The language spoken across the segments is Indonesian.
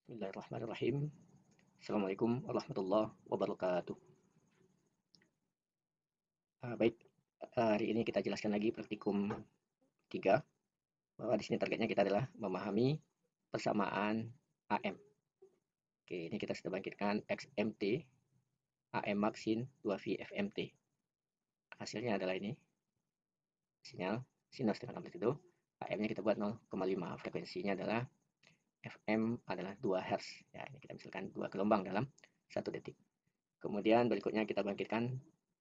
Bismillahirrahmanirrahim. Assalamualaikum warahmatullahi wabarakatuh. Baik, hari ini kita jelaskan lagi praktikum 3, bahwa di sini targetnya kita adalah memahami persamaan AM. Oke, ini kita sudah bangkitkan XMT, AM max sin 2V FMT. Hasilnya adalah ini, sinyal sinus dengan amplitudo. AM-nya kita buat 0,5, frekuensinya adalah FM adalah 2 Hz. Ya, ini kita misalkan 2 gelombang dalam 1 detik. Kemudian berikutnya kita bangkitkan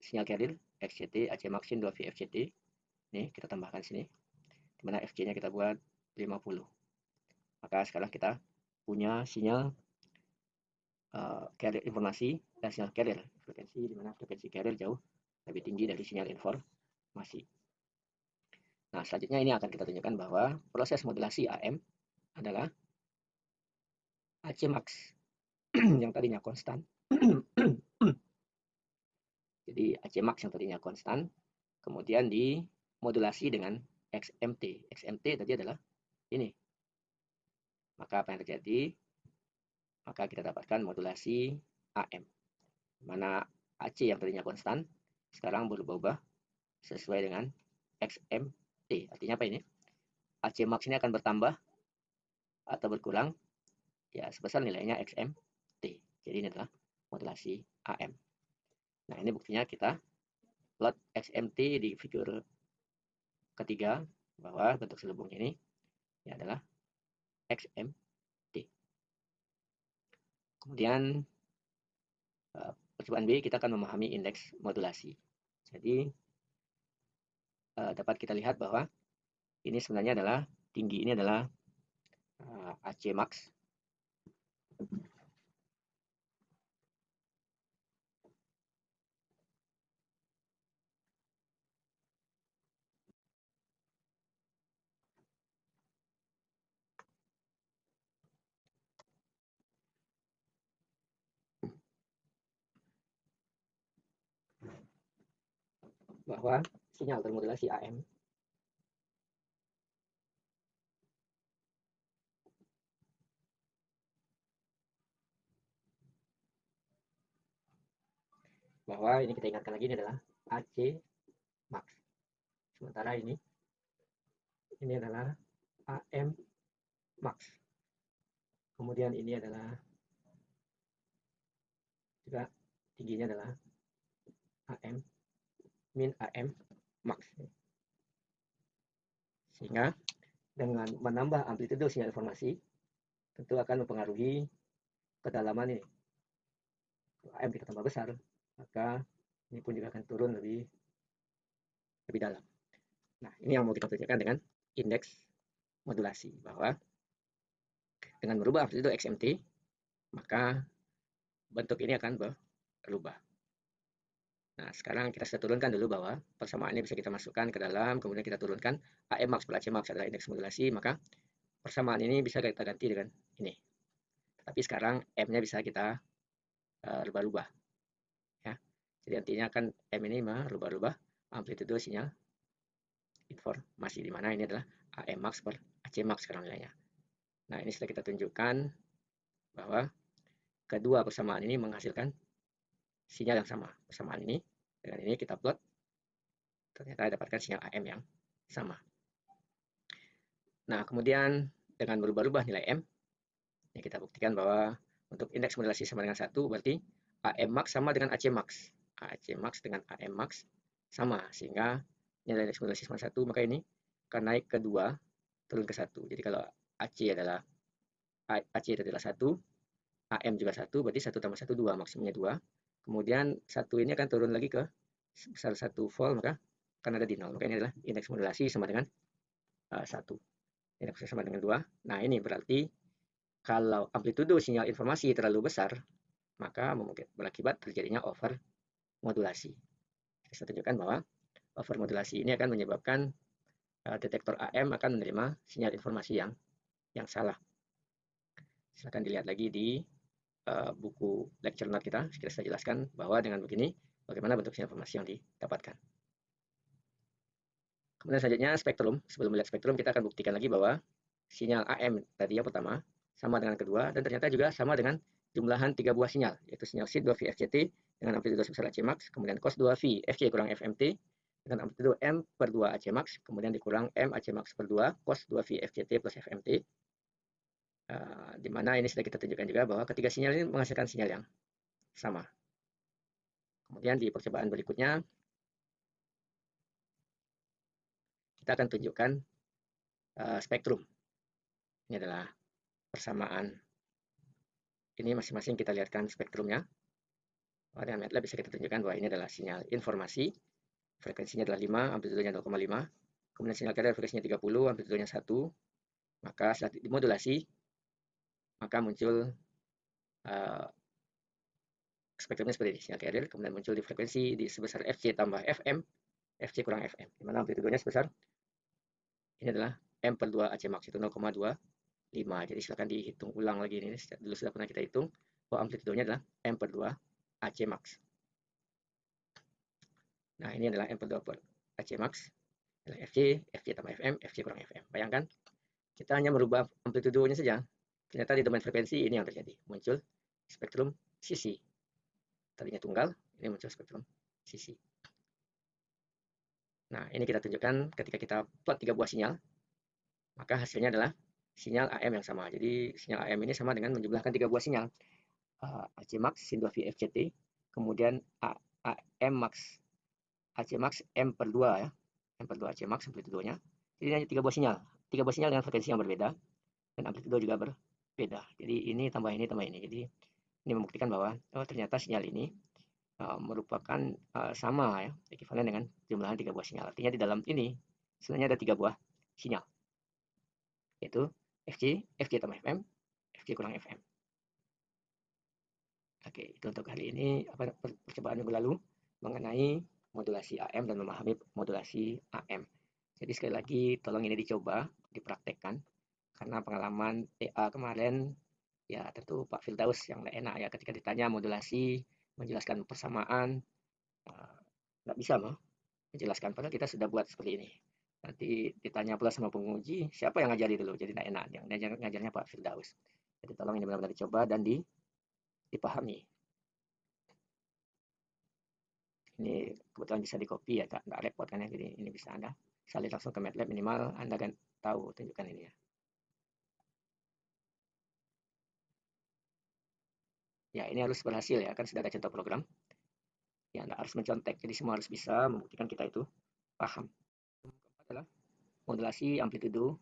sinyal carrier XCT AC Maxin 2V FCT. Ini kita tambahkan sini, di mana FC-nya kita buat 50. Maka sekarang kita punya sinyal carrier informasi dan sinyal carrier frekuensi, di mana frekuensi carrier jauh lebih tinggi dari sinyal informasi. Nah, selanjutnya ini akan kita tunjukkan bahwa proses modulasi AM adalah AC max yang tadinya konstan. Jadi AC max yang tadinya konstan kemudian dimodulasi dengan XMT. XMT tadi adalah ini. Maka apa yang terjadi? Maka kita dapatkan modulasi AM. Mana AC yang tadinya konstan sekarang berubah-ubah sesuai dengan XMT. Artinya apa ini? AC max ini akan bertambah atau berkurang ya sebesar nilainya XMT. Jadi ini adalah modulasi AM. Nah, ini buktinya kita plot XMT di figur ketiga, bahwa bentuk selubung ini adalah XMT. Kemudian percobaan B, kita akan memahami indeks modulasi. Jadi dapat kita lihat bahwa ini sebenarnya adalah tinggi ini adalah AC max. Bahwa sinyal termodulasi AM bahwa ini kita ingatkan lagi, ini adalah AC max. Sementara ini adalah AM max. Kemudian ini adalah juga tingginya adalah AM min AM max. Sehingga dengan menambah amplitudo sinyal informasi tentu akan mempengaruhi kedalaman ini. Kalau AM kita tambah besar, maka ini pun juga akan turun lebih dalam. Nah, ini yang mau kita tunjukkan dengan indeks modulasi, bahwa dengan merubah amplitudo XMT, maka bentuk ini akan berubah. Nah, sekarang kita sudah turunkan dulu bahwa persamaan ini bisa kita masukkan ke dalam, kemudian kita turunkan AM max per AC max adalah indeks modulasi, maka persamaan ini bisa kita ganti dengan ini. Tapi sekarang M-nya bisa kita rubah-rubah. Ya. Jadi artinya kan M ini merubah-rubah amplitudo sinyal informasi, di mana ini adalah AM max per AC max sekarang nilainya. Nah, ini sudah kita tunjukkan bahwa kedua persamaan ini menghasilkan sinyal yang sama. Persamaan ini dengan ini kita plot, ternyata dapatkan sinyal AM yang sama. Nah, kemudian dengan berubah-ubah nilai M, ya kita buktikan bahwa untuk indeks modulasi sama dengan 1, berarti AM max sama dengan AC max. AC max dengan AM max sama, sehingga nilai indeks modulasi sama 1, maka ini akan naik ke 2, turun ke 1. Jadi kalau AC itu adalah 1, AM juga 1, berarti 1 tambah 1, 2, maksimumnya 2. Kemudian 1 ini akan turun lagi ke sebesar 1 volt, maka akan ada di 0. Maka ini adalah indeks modulasi sama dengan 1. Indeks modulasi sama dengan 2. Nah, ini berarti kalau amplitudo sinyal informasi terlalu besar, maka berakibat terjadinya over modulasi. Saya tunjukkan bahwa over modulasi ini akan menyebabkan detektor AM akan menerima sinyal informasi yang salah. Silakan dilihat lagi di buku lecture note kita. Saya jelaskan bahwa dengan begini bagaimana bentuk sinyal informasi yang didapatkan. Kemudian selanjutnya spektrum. Sebelum melihat spektrum, kita akan buktikan lagi bahwa sinyal AM tadi yang pertama sama dengan kedua, dan ternyata juga sama dengan jumlahan 3 buah sinyal, yaitu sinyal SID 2V FCT dengan amplitudo sebesar AC max, kemudian cos 2V FC kurang FMT dengan amplitudo M per 2 AC max, kemudian dikurang M AC max per 2 cos 2V FCT plus FMT, di mana ini sudah kita tunjukkan juga bahwa ketiga sinyal ini menghasilkan sinyal yang sama. Kemudian di percobaan berikutnya, kita akan tunjukkan spektrum. Ini adalah persamaan. Ini masing-masing kita lihatkan spektrumnya. Dengan MATLAB bisa kita tunjukkan bahwa ini adalah sinyal informasi, frekuensinya adalah 5, amplitudonya 0,5. Kemudian sinyal carrier frekuensinya 30, amplitudonya 1. Maka setelah dimodulasi, maka muncul spektrumnya seperti ini, sinyal carrier, kemudian muncul di frekuensi di sebesar FC tambah FM, FC kurang FM, di mana amplitudonya sebesar, ini adalah M per 2 AC max, itu 0,25. Jadi silakan dihitung ulang lagi, ini dulu sudah pernah kita hitung, bahwa amplitudonya adalah M per 2 AC max. Nah, ini adalah M per 2 per AC max, adalah FC, FC tambah FM, FC kurang FM. Bayangkan, kita hanya merubah amplitudonya saja, ternyata di domain frekuensi ini yang terjadi, muncul spektrum sisi. Tadinya tunggal, ini muncul spektrum sisi. Nah, ini kita tunjukkan ketika kita plot 3 buah sinyal, maka hasilnya adalah sinyal AM yang sama. Jadi sinyal AM ini sama dengan menjumlahkan 3 buah sinyal. AC max sin 2V FCT, kemudian AM max AC max M per 2 ya. M per 2 AC max amplitudonya. Jadi hanya 3 buah sinyal. 3 buah sinyal dengan frekuensi yang berbeda dan amplitudo juga berbeda. Jadi ini tambah ini tambah ini. Jadi ini membuktikan bahwa ternyata sinyal ini merupakan sama ya, ekivalen dengan jumlahan 3 buah sinyal. Artinya di dalam ini sebenarnya ada 3 buah sinyal, yaitu FC tambah FM, FC kurang FM. Oke, itu untuk hari ini percobaan minggu lalu mengenai modulasi AM dan memahami modulasi AM. Jadi sekali lagi tolong ini dicoba, dipraktekkan, karena pengalaman TA kemarin ya tentu Pak Firdaus yang enak ya ketika ditanya modulasi, menjelaskan persamaan, nggak bisa mah menjelaskan, padahal kita sudah buat seperti ini. Nanti ditanya pula sama penguji, siapa yang ngajari dulu, jadi tidak enak, yang ngajarnya Pak Firdaus. Jadi tolong ini benar-benar dicoba dan dipahami. Ini kebetulan bisa di copy ya, nggak repot kan ya, jadi ini bisa Anda salin langsung ke MATLAB, minimal Anda kan tahu tunjukkan ini ya. Ya, ini harus berhasil ya, kan sudah ada contoh program. Ya, Anda harus mencontek, jadi semua harus bisa membuktikan kita itu paham. Keempat adalah modulasi amplitudo,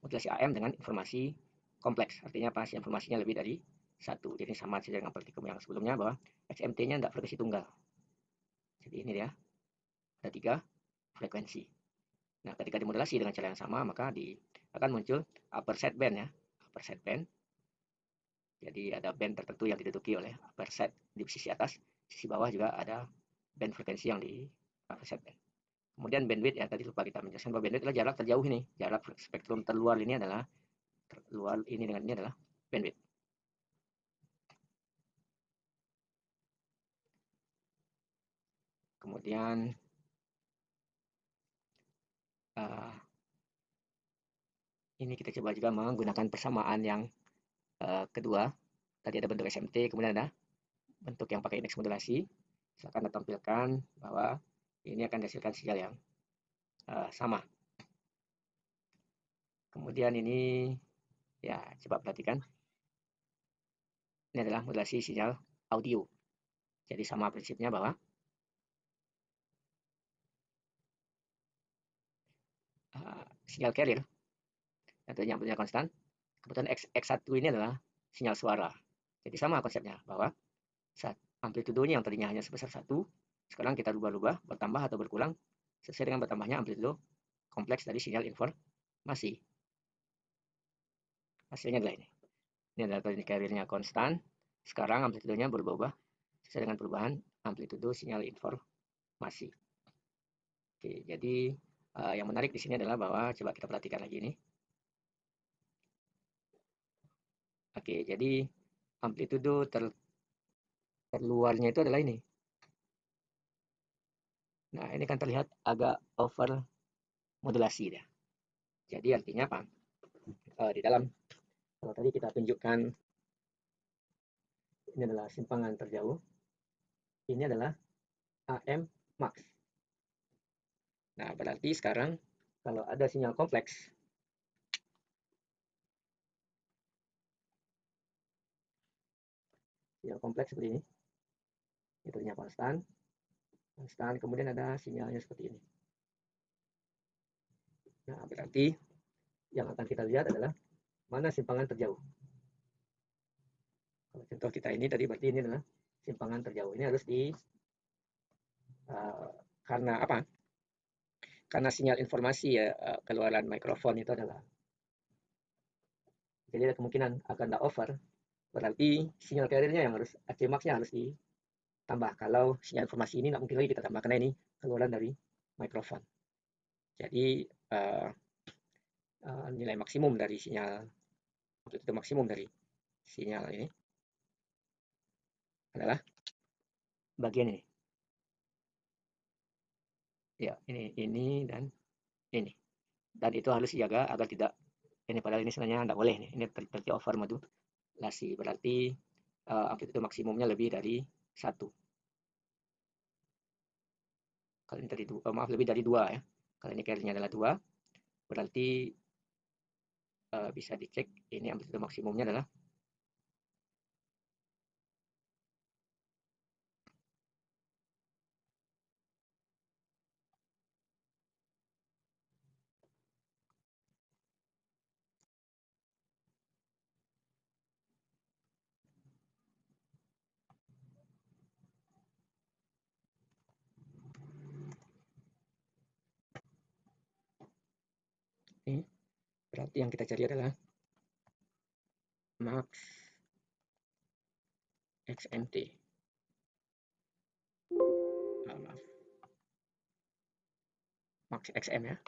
modulasi AM dengan informasi kompleks. Artinya apa? Informasinya lebih dari satu. Jadi sama saja dengan praktikum yang sebelumnya bahwa XMT-nya tidak frekuensi tunggal. Jadi ini ya, ada 3 frekuensi. Nah, ketika dimodulasi dengan cara yang sama, maka akan muncul upper sideband ya, upper sideband. Jadi ada band tertentu yang diduduki oleh upper side di sisi atas, sisi bawah juga ada band frekuensi yang di upper sideband. Kemudian bandwidth ya, tadi lupa kita menjelaskan bahwa bandwidth adalah jarak terjauh ini, jarak spektrum terluar ini adalah terluar ini dengan ini adalah bandwidth. Kemudian ini kita coba juga menggunakan persamaan yang kedua. Tadi ada bentuk SMT, kemudian ada bentuk yang pakai indeks modulasi. Silakan tampilkan bahwa ini akan dihasilkan sinyal yang sama. Kemudian ini ya coba perhatikan. Ini adalah modulasi sinyal audio. Jadi sama prinsipnya bahwa sinyal carrier tentunya amplitudonya konstan. Kebetulan X1 ini adalah sinyal suara. Jadi sama konsepnya bahwa saat amplitudonya yang tadinya hanya sebesar 1, sekarang kita rubah-rubah, bertambah atau berkurang sesuai dengan bertambahnya amplitudo kompleks dari sinyal informasi. Hasilnya adalah ini. Ini adalah tadi carrier-nya konstan. Sekarang amplitudonya berubah sesuai dengan perubahan amplitudo sinyal informasi. Oke, jadi yang menarik di sini adalah bahwa coba kita perhatikan lagi ini. Oke, jadi amplitudo terluarnya itu adalah ini. Nah, ini kan terlihat agak over modulasi ya. Jadi artinya apa? Di dalam Kalau tadi kita tunjukkan ini adalah simpangan terjauh, ini adalah AM max. Nah, berarti sekarang kalau ada sinyal kompleks, seperti ini, itu sinyal konstan, kemudian ada sinyalnya seperti ini. Nah, berarti yang akan kita lihat adalah mana simpangan terjauh. Kalau contoh kita ini tadi berarti ini adalah simpangan terjauh. Ini harus karena apa? Karena sinyal informasi ya keluaran mikrofon itu adalah, jadi ada kemungkinan akan ada over. Berarti sinyal carrier-nya yang harus AC max-nya harus ditambah. Kalau sinyal informasi ini nggak mungkin lagi kita tambah karena ini keluaran dari mikrofon. Jadi nilai maksimum dari sinyal, itu maksimum dari sinyal ini adalah bagian ini. Ya, ini dan ini. Dan itu harus dijaga agar tidak ini, padahal ini sebenarnya tidak boleh nih. Ini terjadi over modulasi. Berarti amplitude maksimumnya lebih dari 1. Kalau ini tadi maaf, lebih dari 2 ya. Kalau ini carrier-nya adalah 2, berarti bisa dicek ini amplitude maksimumnya adalah ini. Berarti yang kita cari adalah max XMT. Maaf. Max XM ya.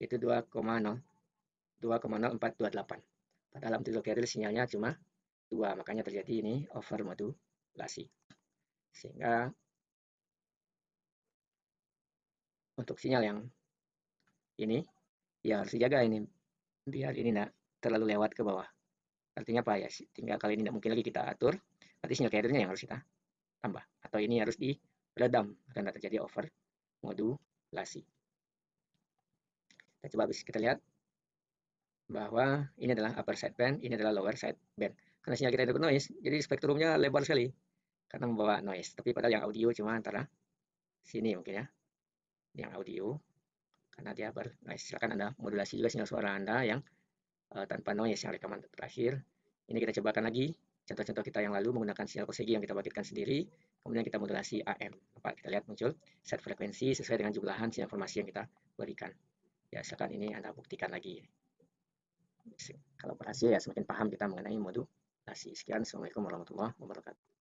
Itu 2,0428. Padahal amplitude carrier sinyalnya cuma 2, makanya terjadi ini over modulasi. Sehingga untuk sinyal yang ini ya harus dijaga ini biar ini tidak terlalu lewat ke bawah. Artinya apa ya? Tinggal kali ini tidak mungkin lagi kita atur, berarti sinyal carrier-nya yang harus kita tambah. Atau ini harus diredam karena terjadi over modulasi. Kita coba kita lihat bahwa ini adalah upper side band, ini adalah lower side band. Karena sinyal kita input noise, jadi spektrumnya lebar sekali karena membawa noise. Tapi padahal yang audio cuma antara sini mungkin ya, yang audio karena dia bernoise. Silakan Anda modulasi juga sinyal suara Anda yang tanpa noise yang rekaman terakhir. Ini kita cobakan lagi contoh-contoh kita yang lalu menggunakan sinyal kosegi yang kita bangkitkan sendiri, kemudian kita modulasi AM. Kita lihat muncul set frekuensi sesuai dengan jumlahan sinyal informasi yang kita berikan. Ya, silakan ini Anda buktikan lagi. Kalau berhasil ya semakin paham kita mengenai modulasi. Sekian, Assalamualaikum warahmatullahi wabarakatuh.